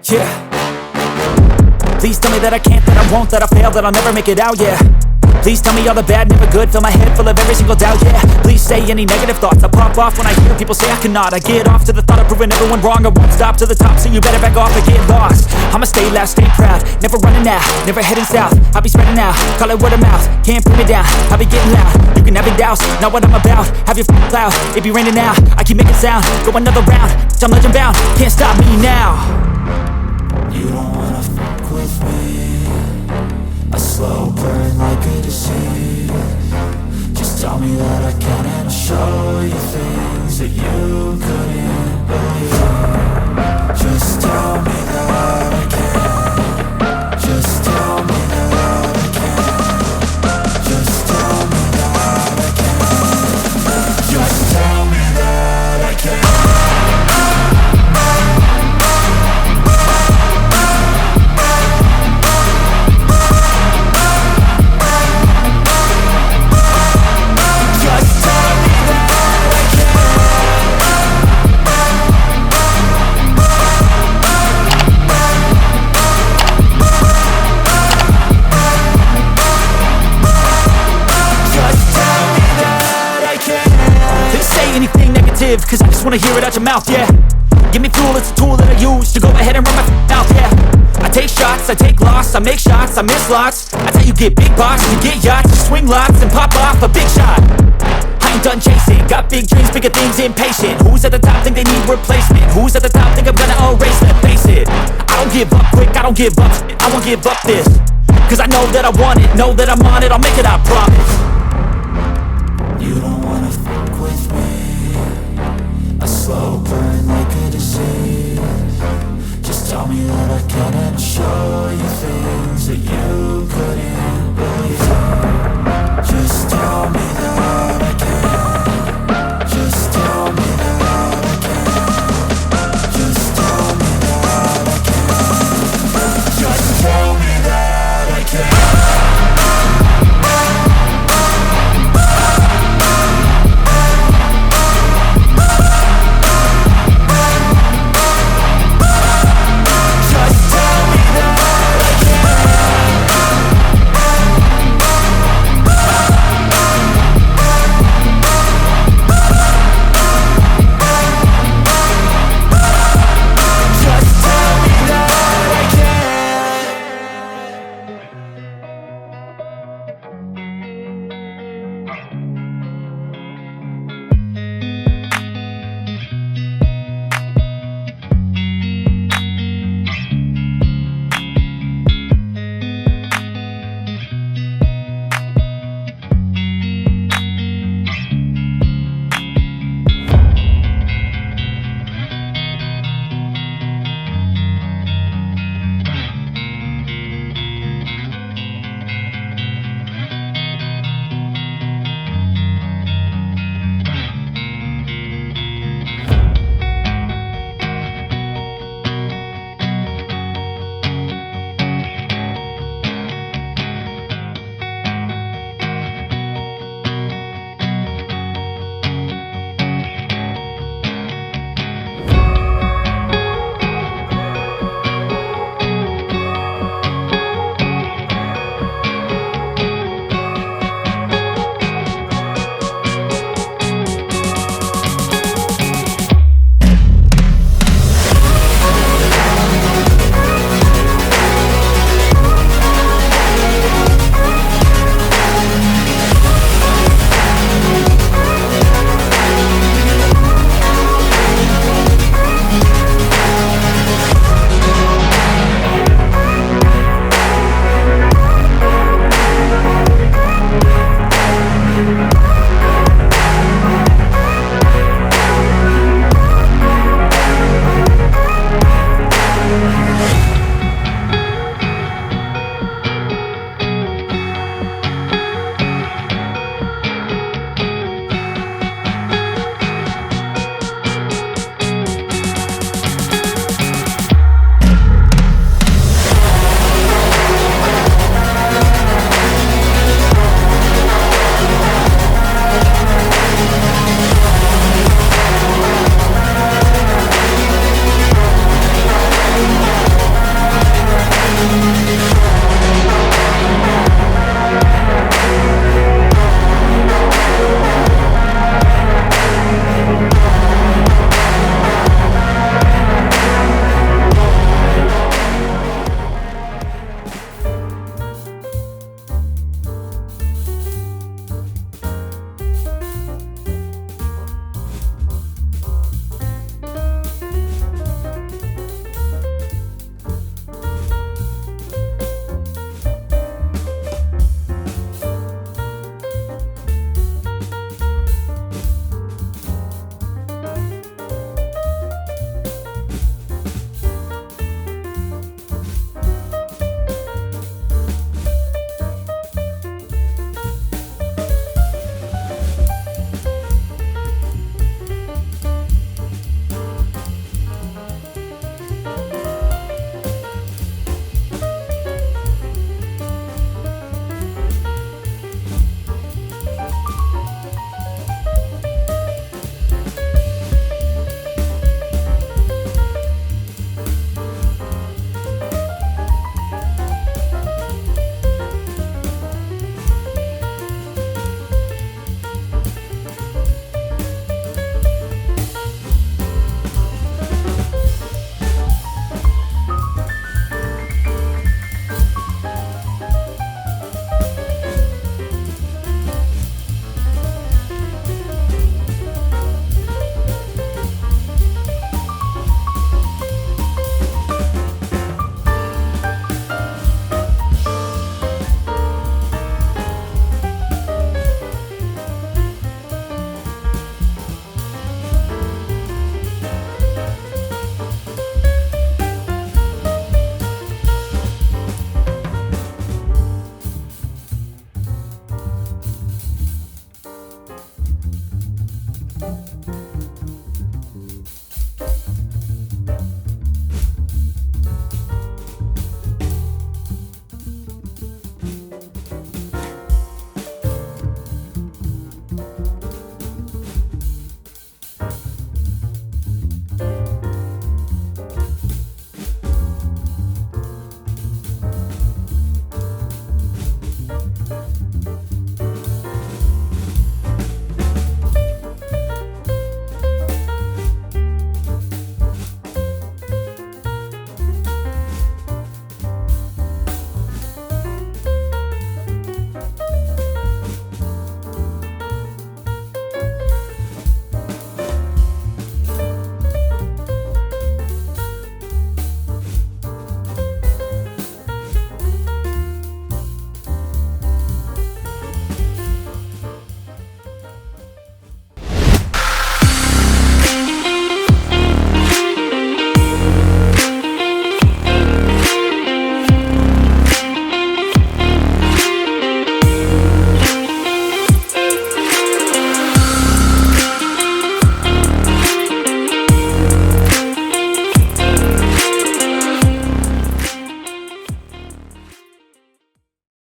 Yeah. Please tell me that I can't, that I won't, that I fail, that I'll never make it out, yeah. Please tell me all the bad, never good, fill my head full of every single doubt, yeah. Please say any negative thoughts, I pop off when I hear people say I cannot. I get off to the thought of proving everyone wrong, I won't stop to the top, so you better back off or get lost. I'ma stay loud, stay proud, never running out, never heading south. I'll be spreading out, call it word of mouth, can't put me down, I'll be getting loud. You can have your doubts, not what I'm about, have your cloud, it be raining now. I keep making sound, go another round, I'm legend bound, can't stop me now. You don't wanna fuck with me, a slow burn like a disease. Just tell me that I can and I'll show you things that you couldn't believe. Just tell me that I can. Just tell me that I can. Just tell me that I can. Just tell me that I can. Cause I just wanna hear it out your mouth, yeah. Give me fuel, it's a tool that I use to go ahead and run my mouth, yeah. I take shots, I take loss, I make shots, I miss lots. That's how you get big box, you get yachts, you swing lots and pop off a big shot. I ain't done chasing, got big dreams, bigger things, impatient. Who's at the top think they need replacement? Who's at the top think I'm gonna erase them? Face it, I don't give up quick, I don't give up, I won't give up this. Cause I know that I want it, know that I'm on it, I'll make it, I promise. You don't